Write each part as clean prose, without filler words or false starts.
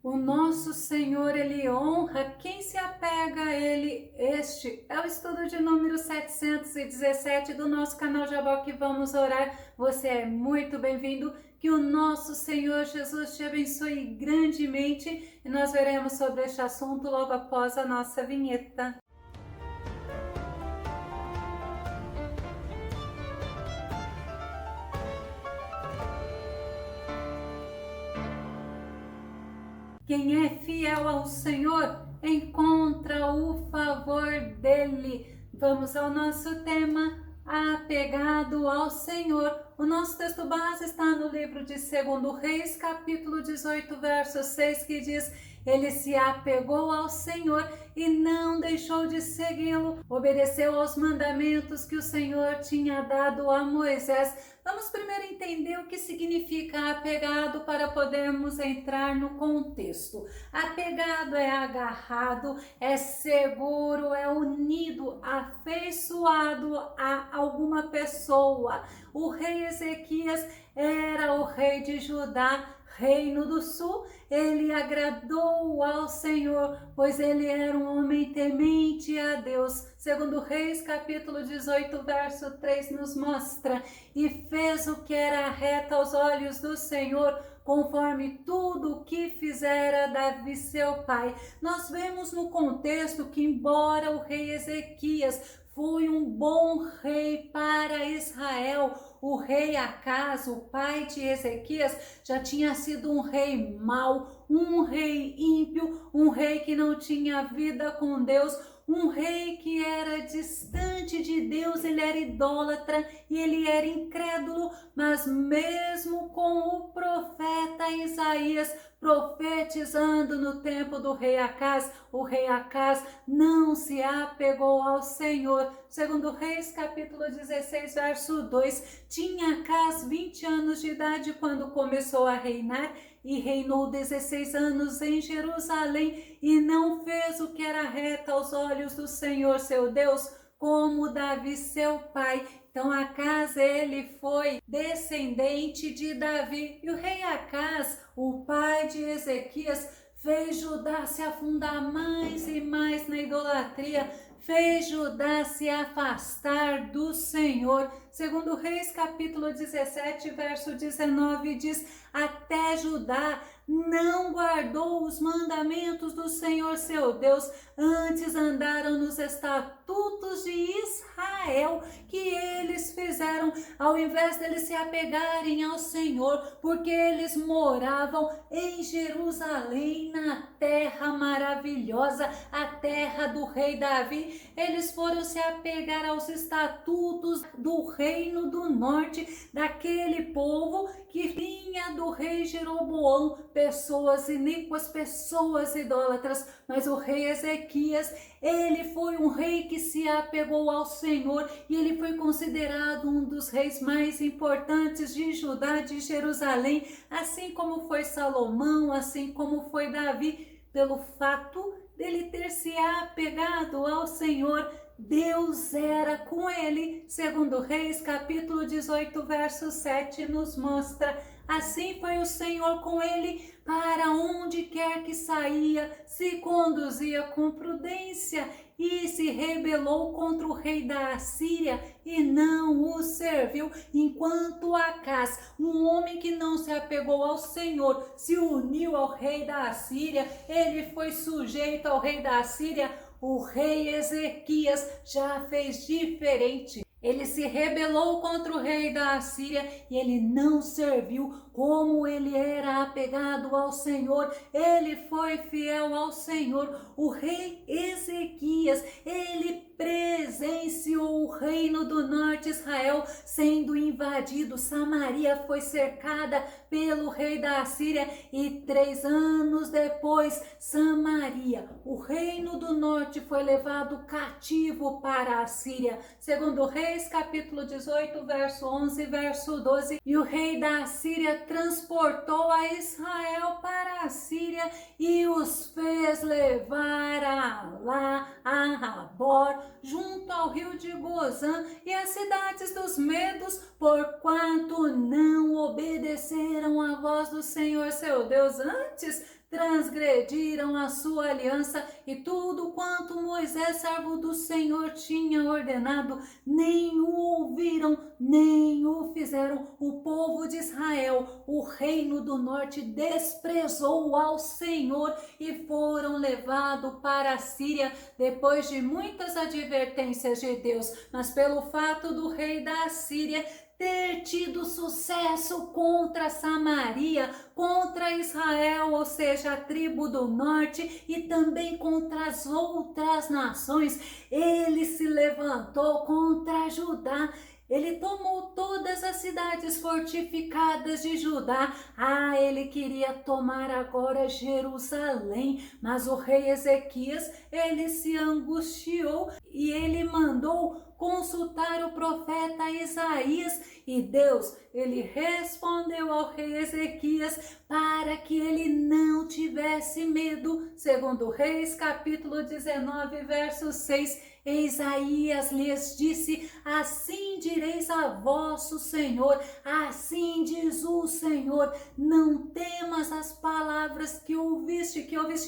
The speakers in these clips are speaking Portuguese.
O nosso Senhor, Ele honra quem se apega a Ele. Este é o estudo de número 717 do nosso canal Jabó que vamos orar. Você é muito bem-vindo. Que o nosso Senhor Jesus te abençoe grandemente. E nós veremos sobre este assunto logo após a nossa vinheta. Quem é fiel ao Senhor encontra o favor dele. Vamos ao nosso tema, apegado ao Senhor. O nosso texto base está no livro de 2 Reis, capítulo 18, verso 6, que diz: ele se apegou ao Senhor e não deixou de segui-lo, obedeceu aos mandamentos que o Senhor tinha dado a Moisés. Vamos primeiro entender o que significa apegado para podermos entrar no contexto. Apegado é agarrado, é seguro, é unido, afeiçoado a alguma pessoa. O rei Ezequias era o rei de Judá, Reino do Sul. Ele agradou ao Senhor, pois ele era um homem temente a Deus. 2 Reis, capítulo 18, verso 3 nos mostra: e fez o que era reto aos olhos do Senhor, conforme tudo o que fizera Davi seu pai. Nós vemos no contexto que, embora o rei Ezequias foi um bom rei para Israel, o rei Acas, o pai de Ezequias, já tinha sido um rei mau, um rei ímpio, um rei que não tinha vida com Deus, um rei que era distante de Deus, ele era idólatra e ele era incrédulo. Mas mesmo com o profeta Isaías profetizando no tempo do rei Acas, o rei Acas não se apegou ao Senhor. 2 Reis, capítulo 16, verso 2, tinha Acas 20 anos de idade quando começou a reinar, e reinou 16 anos em Jerusalém, e não fez o que era reto aos olhos do Senhor seu Deus, como Davi seu pai. Então Acas, ele foi descendente de Davi. E o rei Acas, o pai de Ezequias, fez Judá se afundar mais e mais na idolatria, fez Judá se afastar do Senhor. 2 Reis, capítulo 17, verso 19, diz: até Judá não guardou os mandamentos do Senhor seu Deus, antes andaram nos estatutos de Israel que eles fizeram, ao invés deles se apegarem ao Senhor, porque eles moravam em Jerusalém, na terra maravilhosa, a terra do rei Davi. Eles foram se apegar aos estatutos do reino do norte, daquele povo que vinha do rei Jeroboão, pessoas iníquas, pessoas idólatras. Mas o rei Ezequias, ele foi um rei que se apegou ao Senhor, e ele foi considerado um dos reis mais importantes de Judá, de Jerusalém, assim como foi Salomão, assim como foi Davi, pelo fato dele ter se apegado ao Senhor. Deus era com ele. 2 Reis, capítulo 18, verso 7 nos mostra: assim foi o Senhor com ele, para onde quer que saía, se conduzia com prudência, e se rebelou contra o rei da Assíria e não o serviu. Enquanto Acas, um homem que não se apegou ao Senhor, se uniu ao rei da Assíria, ele foi sujeito ao rei da Assíria. O rei Ezequias já fez diferente. Ele se rebelou contra o rei da Assíria e ele não serviu. Como ele era apegado ao Senhor, ele foi fiel ao Senhor. O rei Ezequias, ele presenciou o reino do norte, Israel, sendo invadido. Samaria foi cercada pelo rei da Assíria, e 3 anos depois, Samaria, o reino do norte, foi levado cativo para a Assíria. 2 Reis, capítulo 18, verso 11, verso 12. E o rei da Assíria transportou a Israel para a Síria e os fez levar a lá, a Rabor, junto ao rio de Gozã, e as cidades dos medos, porquanto não obedeceram à voz do Senhor seu Deus. Antes transgrediram a sua aliança e tudo quanto Moisés, servo do Senhor, tinha ordenado, nem o ouviram, nem o fizeram. O povo de Israel, o reino do norte, desprezou ao Senhor e foram levados para a Síria depois de muitas advertências de Deus. Mas pelo fato do rei da Síria ter tido sucesso contra Samaria, contra Israel, ou seja, a tribo do norte, e também contra as outras nações, ele se levantou contra Judá. Ele tomou todas as cidades fortificadas de Judá. Ele queria tomar agora Jerusalém, mas o rei Ezequias, ele se angustiou e ele mandou consultar o profeta Isaías, e Deus, ele respondeu ao rei Ezequias para que ele não tivesse medo. Segundo Reis, capítulo 19, verso 6, Isaías lhes disse: assim direis a vosso Senhor, assim diz o Senhor, não temas as palavras que ouviste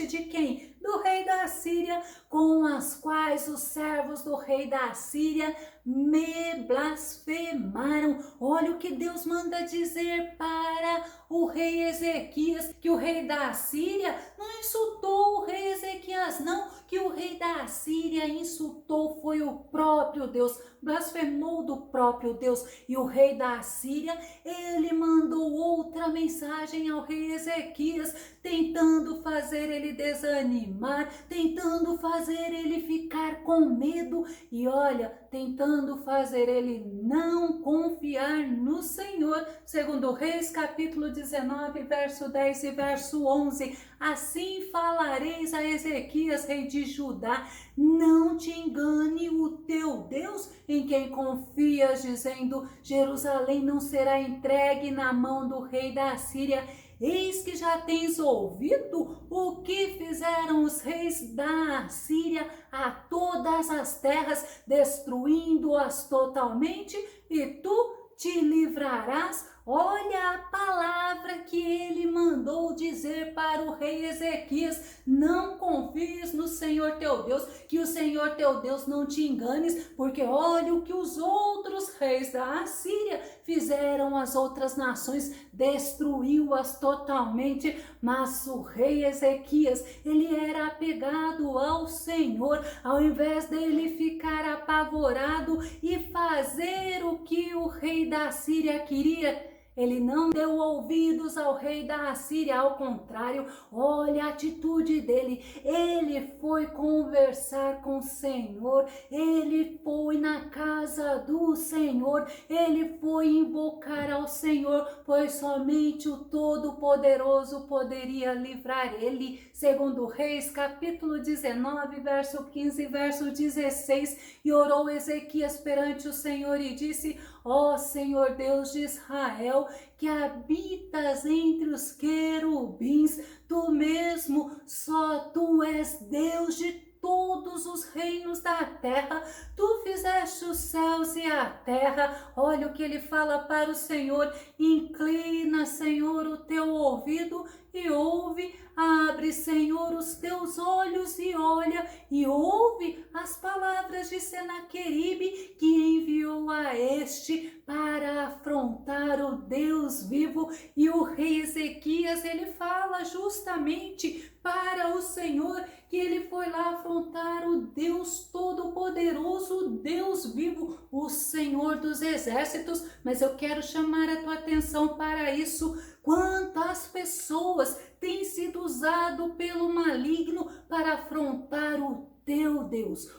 de quem? Do rei da Síria, com as quais os servos do rei da Síria me blasfemaram. Olha o que Deus manda dizer para o rei Ezequias, que o rei da Síria não insultou o rei Ezequias, não, que o rei da Síria insultou foi o próprio Deus, blasfemou do próprio Deus. E o rei da Síria, ele mandou outra mensagem ao rei Ezequias, tentando fazer ele desanimar, tentando fazer ele ficar com medo e olha, tentando fazer ele não confiar no Senhor. Segundo Reis, capítulo 19, verso 10 e verso 11, assim falareis a Ezequias, rei de Judá, não te engane o teu Deus em quem confias, dizendo, Jerusalém não será entregue na mão do rei da Síria. Eis que já tens ouvido o que fizeram os reis da Síria a todas as terras, destruindo-as totalmente, e tu te livrarás. Olha a palavra que ele mandou dizer para o rei Ezequias: não confies no Senhor teu Deus, que o Senhor teu Deus não te enganes, porque olha o que os outros reis da Assíria fizeram às outras nações, destruiu-as totalmente. Mas o rei Ezequias, ele era apegado ao Senhor, ao invés dele ficar apavorado e fazer o que o rei da Síria queria, ele não deu ouvidos ao rei da Assíria, ao contrário, olha a atitude dele. Ele foi conversar com o Senhor, ele foi na casa do Senhor, ele foi invocar ao Senhor, pois somente o Todo-Poderoso poderia livrar ele. Segundo Reis, capítulo 19, verso 15, verso 16, e orou Ezequias perante o Senhor e disse: ó Senhor Deus de Israel, que habitas entre os querubins, tu mesmo, só tu és Deus de todos os reinos da terra, tu fizeste os céus e a terra. Olha o que ele fala para o Senhor: inclina, Senhor, o teu ouvido e ouve, abre, Senhor, os teus olhos e olha, e ouve as palavras de Senaqueribe, que enviou a este para afrontar o Deus vivo. E o rei Ezequias, ele fala justamente para o Senhor que ele foi lá afrontar o Deus Todo-Poderoso, o Deus vivo, o Senhor dos exércitos. Mas eu quero chamar a tua atenção para isso. Quantas pessoas têm sido usado pelo maligno para afrontar o teu Deus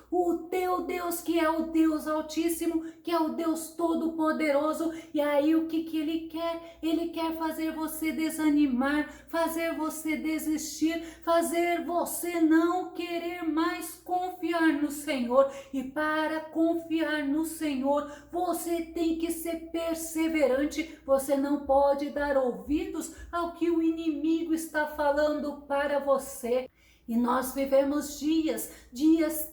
que é o Deus Altíssimo, que é o Deus Todo-Poderoso. E aí o que ele quer? Ele quer fazer você desanimar, fazer você desistir, fazer você não querer mais confiar no Senhor. E para confiar no Senhor, você tem que ser perseverante, você não pode dar ouvidos ao que o inimigo está falando para você. E nós vivemos dias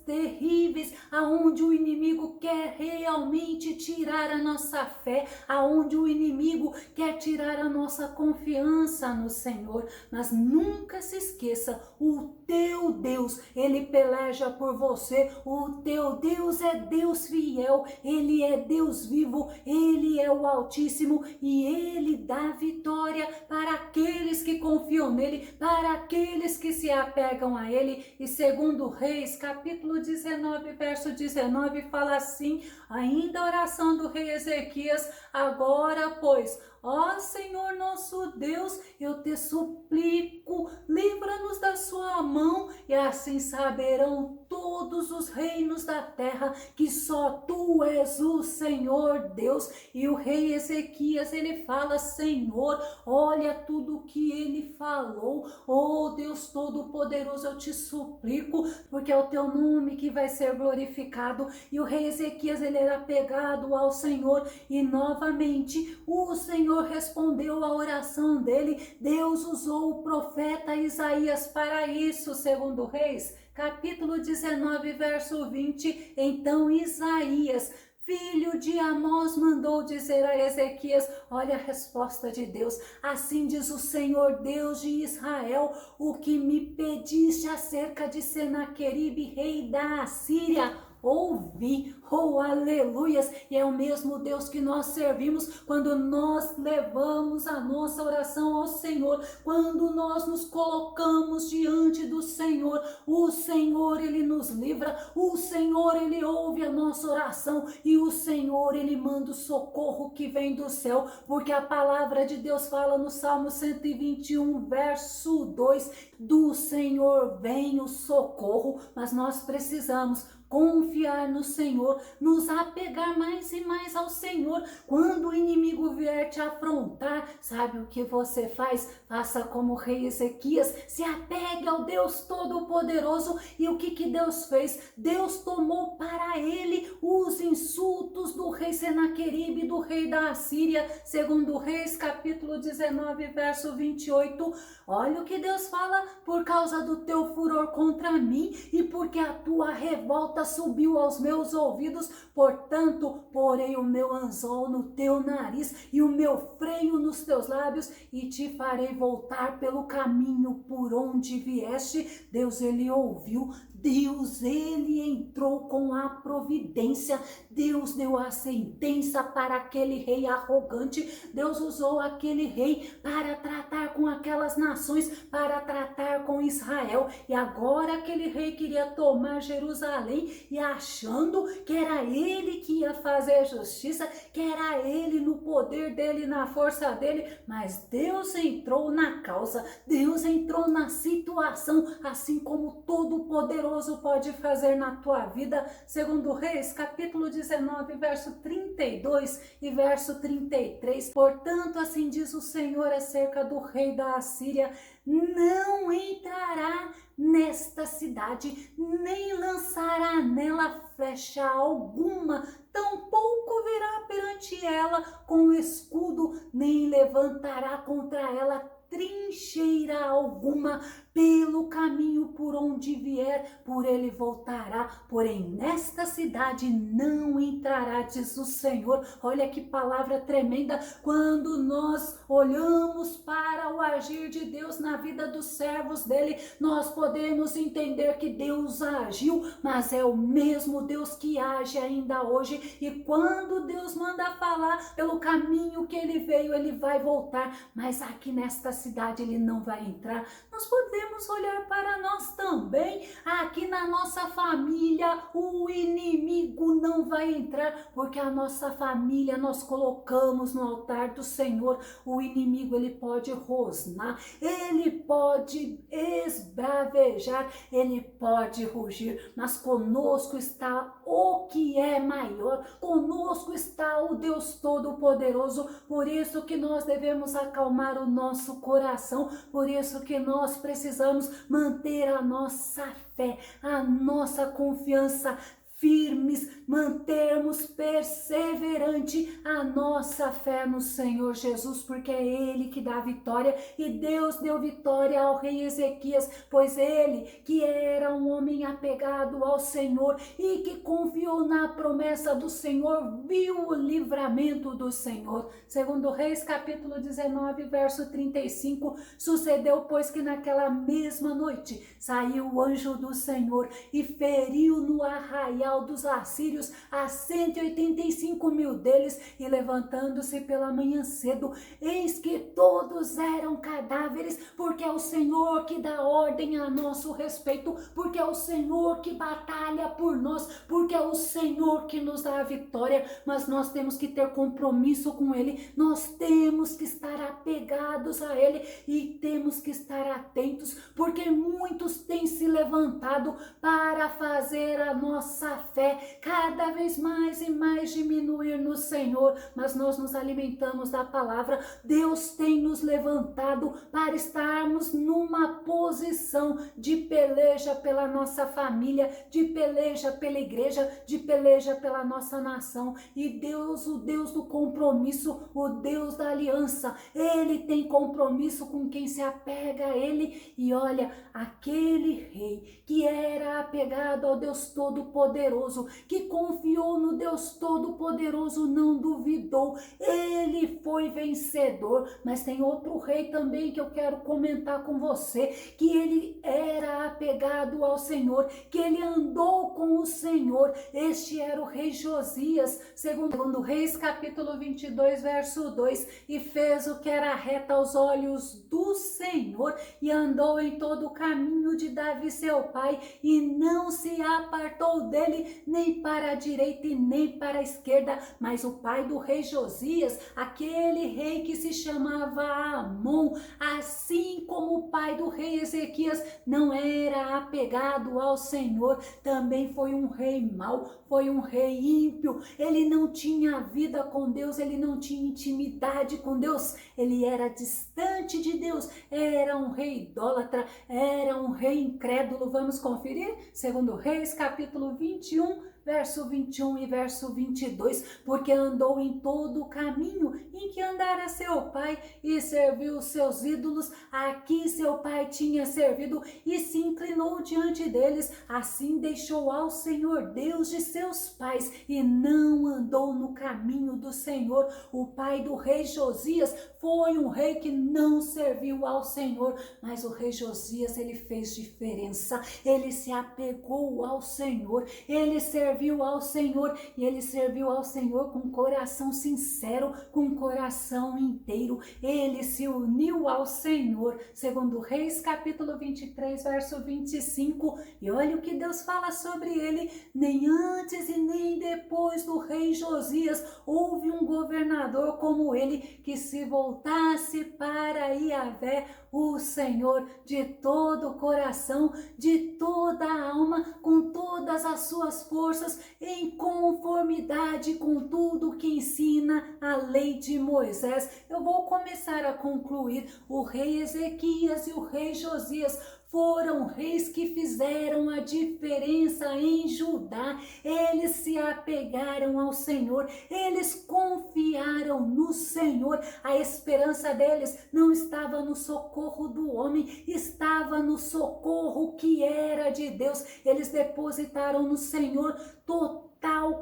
terríveis, aonde o inimigo quer realmente tirar a nossa fé, aonde o inimigo quer tirar a nossa confiança no Senhor. Mas nunca se esqueça, o teu Deus, ele peleja por você. O teu Deus é Deus fiel, ele é Deus vivo, ele é o Altíssimo e ele dá vitória para aqueles que confiam nele, para aqueles que se apegam a ele. E segundo Reis, capítulo 19, verso 19, fala assim, ainda a oração do rei Ezequias: agora, pois, ó Senhor nosso Deus, eu te suplico, livra-nos da sua mão, e assim saberão todos os reinos da terra que só tu és o Senhor Deus. E o rei Ezequias, ele fala: Senhor, olha tudo que ele falou, oh Deus Todo-Poderoso, eu te suplico, porque é o teu nome que vai ser glorificado. E o rei Ezequias, ele era apegado ao Senhor, e novamente o Senhor respondeu a oração dele. Deus usou o profeta Isaías para isso, segundo Reis, capítulo 19, verso 20. Então Isaías, filho de Amós, mandou dizer a Ezequias: olha a resposta de Deus. Assim diz o Senhor Deus de Israel: o que me pediste acerca de Senaqueribe, rei da Assíria, ouvi. Oh, aleluias! E é o mesmo Deus que nós servimos quando nós levamos a nossa oração ao Senhor, quando nós nos colocamos diante do Senhor. O Senhor, ele nos livra, o Senhor, ele ouve a nossa oração, e o Senhor, ele manda o socorro que vem do céu, porque a palavra de Deus fala no Salmo 121, verso 2, do Senhor vem o socorro. Mas nós precisamos confiar no Senhor, nos apegar mais e mais ao Senhor. Quando o inimigo vier te afrontar, sabe o que você faz? Faça como o rei Ezequias, se apegue ao Deus Todo-Poderoso. E o que Deus fez? Deus tomou para ele os insultos do rei Senaqueribe, do rei da Assíria, segundo Reis, capítulo 19, verso 28. Olha o que Deus fala: por causa do teu furor contra mim e porque a tua revolta subiu aos meus ouvidos, portanto, porei o meu anzol no teu nariz e o meu freio nos teus lábios, e te farei voltar pelo caminho por onde vieste. Deus, ele ouviu. Deus, ele entrou com a providência. Deus deu a sentença para aquele rei arrogante. Deus usou aquele rei para tratar com aquelas nações, para tratar com Israel. E agora aquele rei queria tomar Jerusalém, e achando que era ele que ia fazer justiça, que era ele no poder dele, na força dele. Mas Deus entrou na causa, Deus entrou na situação, assim como Todo-Poderoso pode fazer na tua vida. Segundo Reis, capítulo 19, verso 32 e verso 33. Portanto, assim diz o Senhor acerca do rei da Assíria: não entrará nesta cidade, nem lançará nela flecha alguma, tampouco virá perante ela com escudo, nem levantará contra ela trincheira alguma. Pelo caminho por onde vier, por ele voltará, porém nesta cidade não entrará, diz o Senhor. Olha que palavra tremenda. Quando nós olhamos para o agir de Deus na vida dos servos dele, nós podemos entender que Deus agiu, mas é o mesmo Deus que age ainda hoje. E quando Deus manda falar, pelo caminho que ele veio, ele vai voltar, mas aqui nesta cidade ele não vai entrar. Nós podemos olhar para nós também. Aqui na nossa família o inimigo não vai entrar, porque a nossa família nós colocamos no altar do Senhor. O inimigo, ele pode rosnar, ele pode esbravejar, ele pode rugir, mas conosco está o que é maior, conosco está o Deus Todo-Poderoso. Por isso que nós devemos acalmar o nosso coração, por isso que nós precisamos manter a nossa fé, a nossa confiança firmes, mantermos perseverante a nossa fé no Senhor Jesus, porque é Ele que dá vitória, e Deus deu vitória ao rei Ezequias, pois ele, que era um homem apegado ao Senhor e que confiou na promessa do Senhor, viu o livramento do Senhor. Segundo Reis, capítulo 19, verso 35, sucedeu, pois, que naquela mesma noite saiu o anjo do Senhor e feriu no arraial dos assírios a 185 mil deles, e levantando-se pela manhã cedo, eis que todos eram cadáveres, porque é o Senhor que dá ordem a nosso respeito, porque é o Senhor que batalha por nós, porque é o Senhor que nos dá a vitória. Mas nós temos que ter compromisso com Ele, nós temos que estar apegados a Ele e temos que estar atentos, porque muitos têm se levantado para fazer a nossa fé cada vez mais e mais diminuir no Senhor, mas nós nos alimentamos da palavra. Deus tem nos levantado para estarmos numa posição de peleja pela nossa família, de peleja pela igreja, de peleja pela nossa nação. E Deus, o Deus do compromisso, o Deus da aliança, Ele tem compromisso com quem se apega a Ele. E olha, aquele rei que era apegado ao Deus Todo-Poderoso, que confiou no Deus Todo-Poderoso, não duvidou, ele foi vencedor. Mas tem outro rei também que eu quero comentar com você, que ele era apegado ao Senhor, que ele andou com o Senhor. Este era o rei Josias, segundo Reis, capítulo 22, verso 2, e fez o que era reto aos olhos do Senhor, e andou em todo o caminho de Davi seu pai, e não se apartou dele nem para a direita e nem para a esquerda. Mas o pai do rei Josias, aquele rei que se chamava Amon, assim como o pai do rei Ezequias, não era apegado ao Senhor, também foi um rei mau, foi um rei ímpio. Ele não tinha vida com Deus, ele não tinha intimidade com Deus, ele era distante de Deus, era um rei idólatra, era um rei incrédulo. Vamos conferir? Segundo Reis, capítulo 21, verso 21 e verso 22, porque andou em todo o caminho em que andara seu pai e serviu os seus ídolos, aqui seu pai tinha servido, e se inclinou diante deles. Assim deixou ao Senhor Deus de seus pais e não andou no caminho do Senhor. O pai do rei Josias foi um rei que não serviu ao Senhor, mas o rei Josias, ele fez diferença, ele se apegou ao Senhor, ele serviu ao Senhor, e ele serviu ao Senhor com coração sincero, com coração inteiro. Ele se uniu ao Senhor, segundo Reis, capítulo 23, verso 25, e olha o que Deus fala sobre ele: nem antes e nem depois do rei Josias houve um governador como ele, que se voltasse para Yahvé, o Senhor, de todo o coração, de toda a alma, com todas as suas forças, em conformidade com tudo que ensina a lei de Moisés. Eu vou começar a concluir. O rei Ezequias e o rei Josias foram reis que fizeram a diferença em Judá. Eles se apegaram ao Senhor, eles confiaram no Senhor. A esperança deles não estava no socorro do homem, estava no socorro que era de Deus. Eles depositaram no Senhor total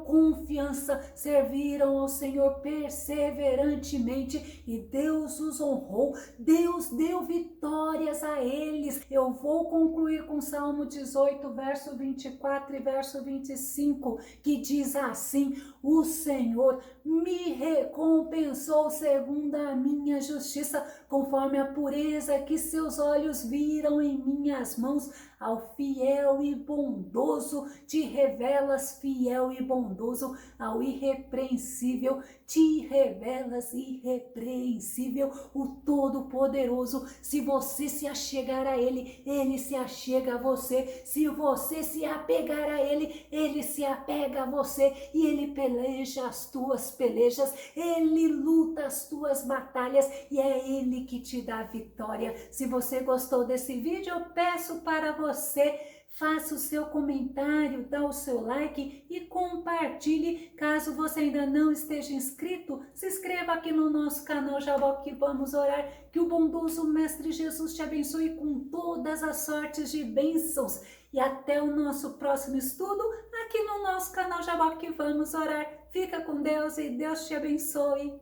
confiança, serviram ao Senhor perseverantemente e Deus os honrou, Deus deu vitórias a eles. Eu vou concluir com Salmo 18, verso 24 e verso 25, que diz assim: o Senhor me recompensou segundo a minha justiça, conforme a pureza que seus olhos viram em minhas mãos. Ao fiel e bondoso te revelas fiel e bondoso, ao irrepreensível te revelas irrepreensível. O Todo-Poderoso, se você se achegar a Ele, Ele se achega a você. Se você se apegar a Ele, Ele se apega a você, e Ele peleja as tuas pelejas, Ele luta as tuas batalhas, e é Ele que te dá a vitória. Se você gostou desse vídeo, eu peço para você faça o seu comentário, dá o seu like e compartilhe. Caso você ainda não esteja inscrito, se inscreva aqui no nosso canal Jabó que vamos orar. Que o bondoso Mestre Jesus te abençoe com todas as sortes de bênçãos. E até o nosso próximo estudo aqui no nosso canal Jabó que vamos orar. Fica com Deus e Deus te abençoe.